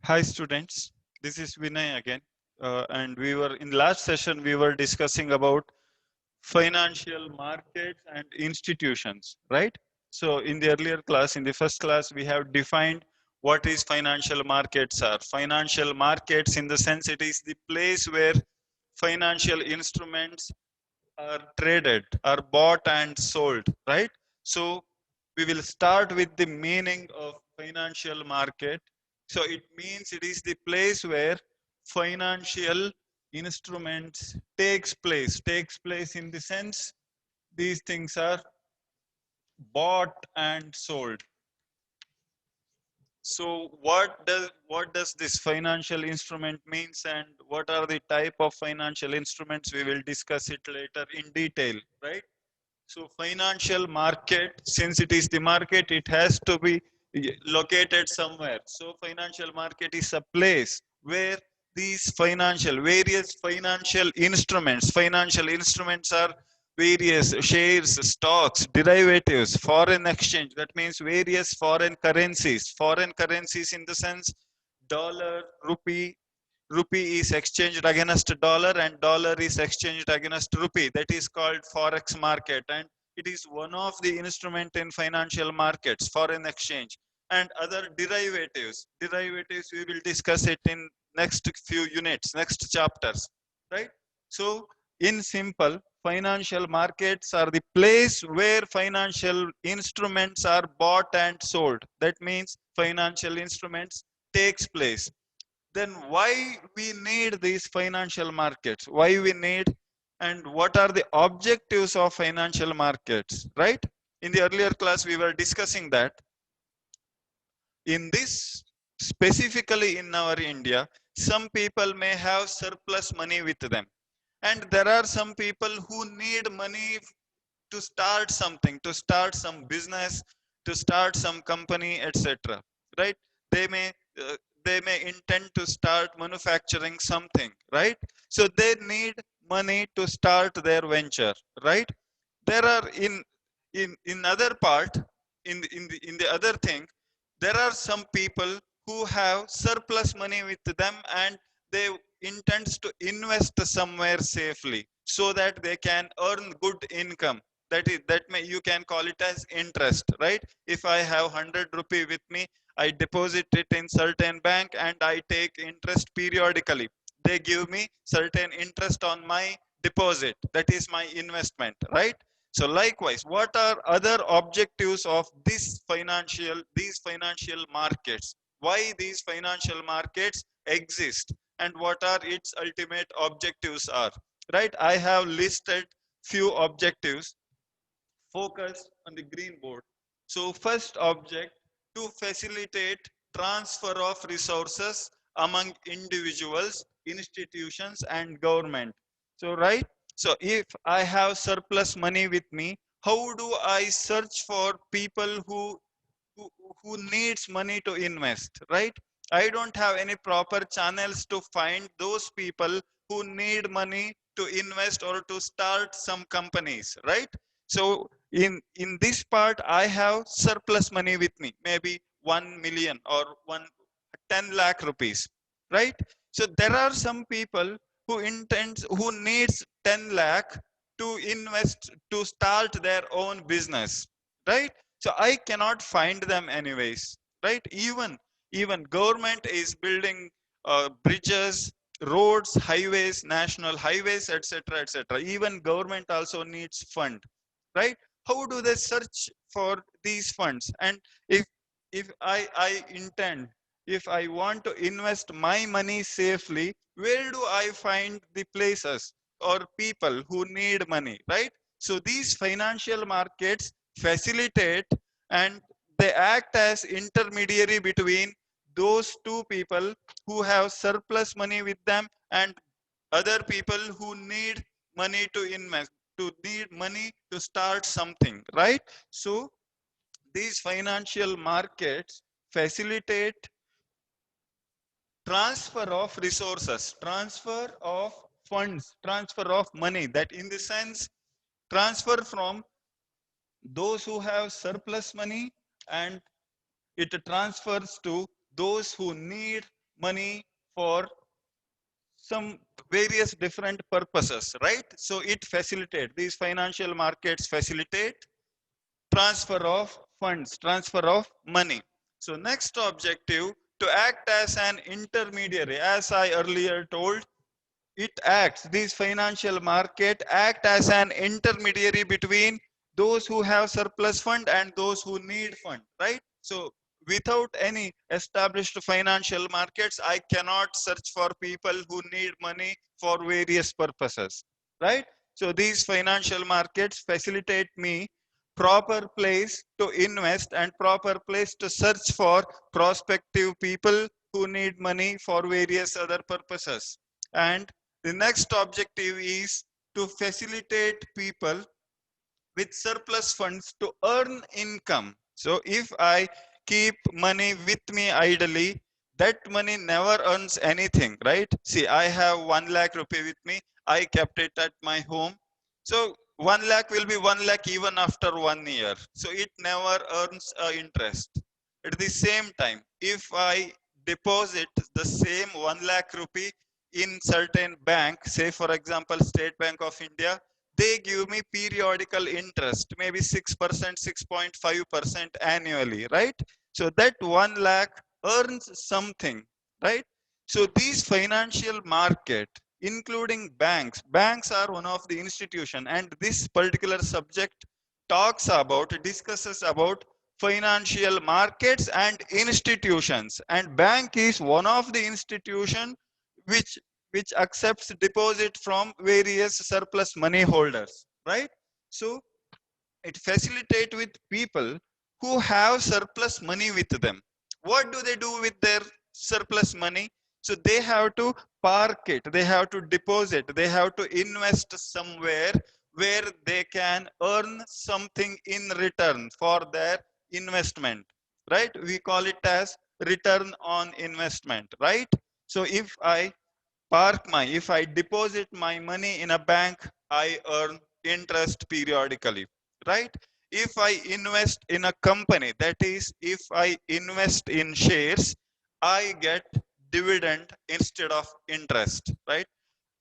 Hi students, this is Vinay again. And we were in last session, we were discussing about financial markets and institutions, right? So in the earlier class, in the first class, we have defined what is financial markets are. Financial markets in the sense it is the place where financial instruments are traded, are bought and sold, right? So we will start with the meaning of financial market. So it means it is the place where financial instruments takes place in the sense these things are bought and sold. So what does this financial instrument means and what are the type of financial instruments? We will discuss it later in detail, right? So financial market, since it is the market, it has to be located somewhere. So financial market is a place where these financial instruments are various shares, stocks, derivatives, foreign exchange. That means various foreign currencies in the sense dollar, rupee is exchanged against dollar and dollar is exchanged against rupee. That is called forex market, and it is one of the instrument in financial markets, foreign exchange. And other derivatives we will discuss it in next few units, next chapters, right? So in simple, financial markets are the place where financial instruments are bought and sold. That means financial instruments takes place. Then why we need these financial markets, why we need, and what are the objectives of financial markets, right? In the earlier class we were discussing that. In this, specifically in our India, some people may have surplus money with them, and there are some people who need money to start something, to start some business, to start some company, etc., right? They may uh, they may intend to start manufacturing something, right? So they need money to start their venture, right? There are in other part, in the other thing, there are some people who have surplus money with them and they intends to invest somewhere safely so that they can earn good income. That may you can call it as interest, right? If I have 100 rupee with me, I deposit it in certain bank and I take interest periodically. They give me certain interest on my deposit, that is my investment, right? So likewise, what are other objectives of these financial markets? Why these financial markets exist and what are its ultimate objectives are? Right? I have listed few objectives focused on the green board. So first object, to facilitate transfer of resources among individuals, institutions and government. So right, so if I have surplus money with me, how do I search for people who, who needs money to invest, right? I don't have any proper channels to find those people who need money to invest or to start some companies, right? So in this part I have surplus money with me, maybe 1 million or 10 lakh rupees, right? So there are some people who needs 10 lakh to invest to start their own business, right? So I cannot find them anyways, right? Even government is building bridges, roads, highways, national highways, etc., etc. Even government also needs fund, right? How do they search for these funds? And if if I intend, if I want to invest my money safely, where do I find the places or people who need money, right? So these financial markets facilitate and they act as intermediary between those two people who have surplus money with them and other people who need money to invest, to need money to start something, right? So these financial markets facilitate transfer of resources, transfer of funds, transfer of money, that in the sense transfer from those who have surplus money and it transfers to those who need money for some various different purposes, right? So it facilitate, these financial markets facilitate transfer of funds, transfer of money. So next objective, to act as an intermediary. As I earlier told, it acts, these financial market act as an intermediary between those who have surplus fund and those who need fund, right? So without any established financial markets, I cannot search for people who need money for various purposes, right? So these financial markets facilitate me proper place to invest and proper place to search for prospective people who need money for various other purposes. And the next objective is to facilitate people with surplus funds to earn income. So if I keep money with me idly, that money never earns anything, right? See, I have 1 lakh rupee with me. I kept it at my home. So 1 lakh will be 1 lakh even after 1 year. So it never earns interest. At the same time, if I deposit the same 1 lakh rupee in certain bank, say for example, State Bank of India, they give me periodical interest, maybe 6%, 6.5% annually, right? So that 1 lakh earns something, right? So these financial market, including banks are one of the institution, and this particular subject discusses about financial markets and institutions, and bank is one of the institution which accepts deposit from various surplus money holders, right? So it facilitate with people who have surplus money with them. What do they do with their surplus money? So they have to park it, they have to deposit, they have to invest somewhere where they can earn something in return for their investment, right? We call it as return on investment, right? So if I deposit my money in a bank, I earn interest periodically, right? If I invest in a company, that is, if I invest in shares, I get dividend instead of interest, right?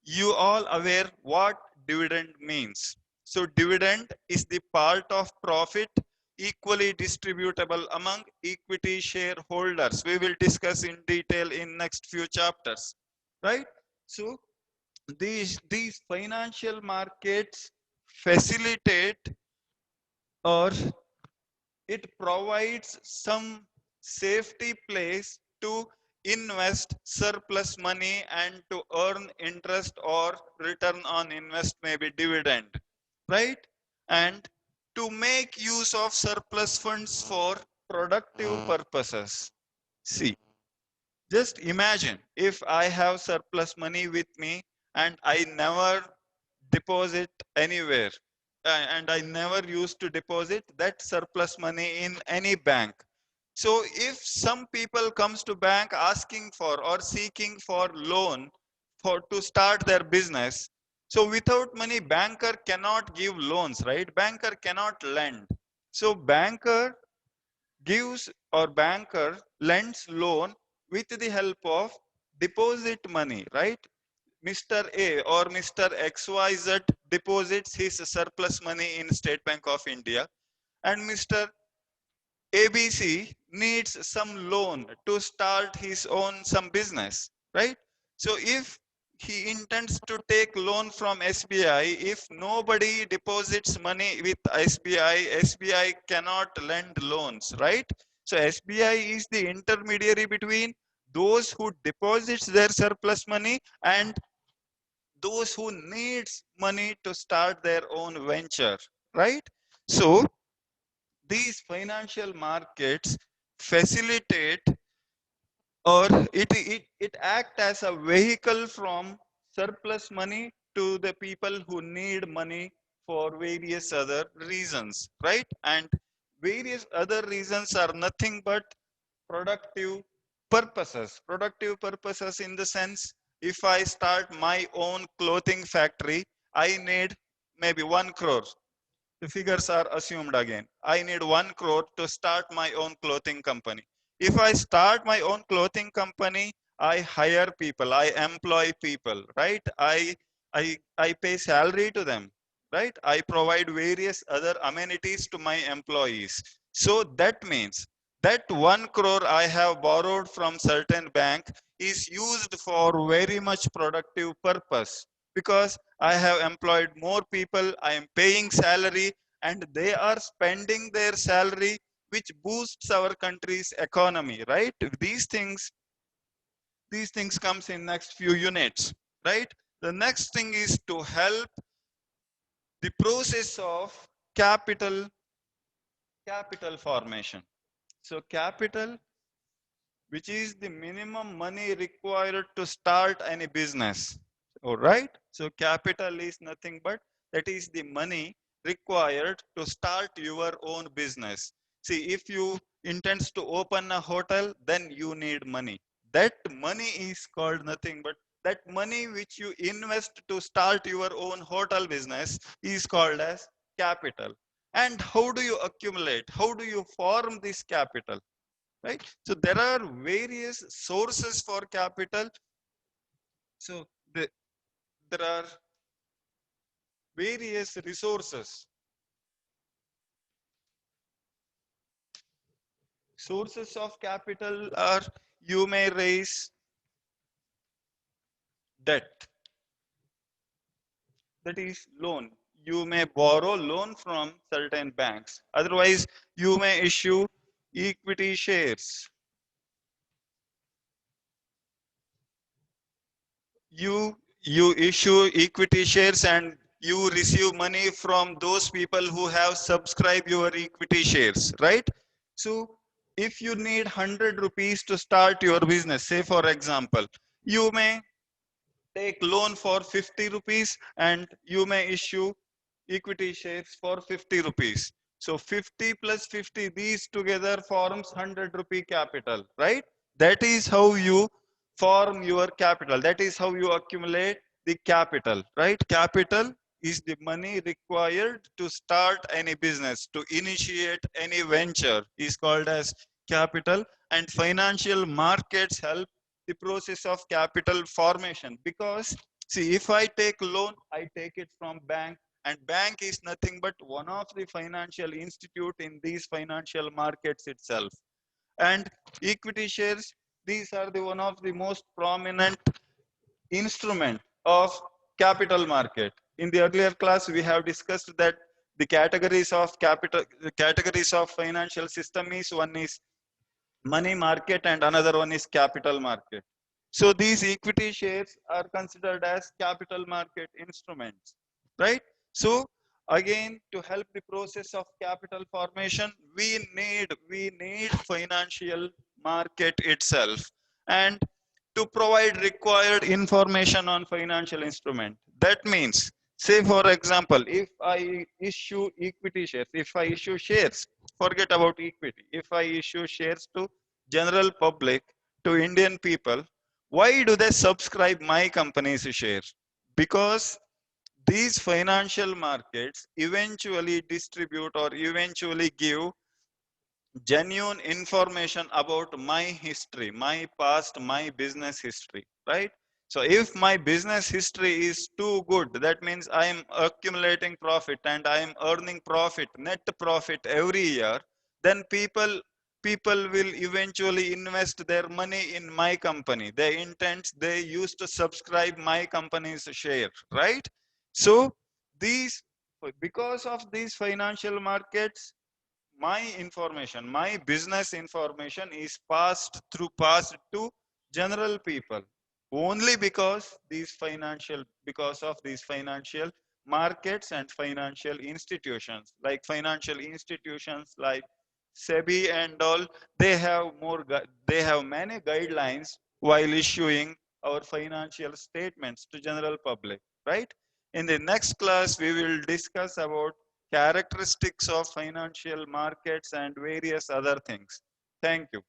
You all aware what dividend means? So dividend is the part of profit equally distributable among equity shareholders. We will discuss in detail in next few chapters, right? So these financial markets facilitate, or it provides some safety place to invest surplus money and to earn interest or return on invest, maybe dividend, right? And to make use of surplus funds for productive purposes. See, just imagine if I have surplus money with me and I never deposit anywhere, and I never used to deposit that surplus money in any bank. So if some people comes to bank asking for or seeking for loan for to start their business, so without money banker cannot give loans, right? Banker cannot lend. So banker lends loan with the help of deposit money, right? Mr. A or Mr. XYZ deposits his surplus money in State Bank of India, and Mr. ABC needs some loan to start his own some business, right? So if he intends to take loan from SBI, if nobody deposits money with SBI, SBI cannot lend loans, right? So SBI is the intermediary between those who deposits their surplus money and those who needs money to start their own venture, right? So these financial markets facilitate, or it act as a vehicle from surplus money to the people who need money for various other reasons, right? And various other reasons are nothing but productive purposes in the sense, if I start my own clothing factory, I need maybe 1 crore. The figures are assumed again. I need 1 crore to start my own clothing company. If I start my own clothing company, I hire people, I employ people, right? I pay salary to them, right? I provide various other amenities to my employees. So that means that 1 crore I have borrowed from certain bank is used for very much productive purpose, because I have employed more people, I am paying salary, and they are spending their salary, which boosts our country's economy, right? These things comes in next few units, right? The next thing is to help the process of capital capital formation. So capital, which is the minimum money required to start any business. All right. So capital is nothing but that is the money required to start your own business. See, if you intends to open a hotel, then you need money. That money is called nothing but that money which you invest to start your own hotel business is called as capital. And how do you accumulate? How do you form this capital? Right? So there are various sources for capital. So there are various resources. Sources of capital are, you may raise debt, that is loan. You may borrow loan from certain banks. Otherwise, you may issue equity shares. You issue equity shares and you receive money from those people who have subscribed your equity shares, right? So if you need 100 rupees to start your business, say for example, you may take loan for 50 rupees and you may issue equity shares for 50 rupees. So 50 plus 50, these together forms 100 rupee capital, right? That is how you form your capital. That is how you accumulate the capital, right? Capital is the money required to start any business, to initiate any venture is called as capital. And financial markets help the process of capital formation, because see, if I take loan, I take it from bank, and bank is nothing but one of the financial institute in these financial markets itself. And equity shares, these are the one of the most prominent instrument of capital market. In the earlier class, we have discussed that the categories of financial system is, one is money market and another one is capital market. So these equity shares are considered as capital market instruments, right? So again, to help the process of capital formation, we need financial market itself, and to provide required information on financial instrument. That means, say for example, if I issue equity shares, if I issue shares, forget about equity. If I issue shares to general public, to Indian people, why do they subscribe my company's share? Because these financial markets eventually distribute or eventually give genuine information about my history, my past, my business history, right? So if my business history is too good, that means I am accumulating profit and I am earning profit, net profit every year, then people will eventually invest their money in my company. They used to subscribe my company's share, right? So these, because of these financial markets, my information, my business information is passed to general people, only because of these financial markets and financial institutions, like SEBI and all. They have many guidelines while issuing our financial statements to general public, right? In the next class, we will discuss about characteristics of financial markets and various other things. Thank you.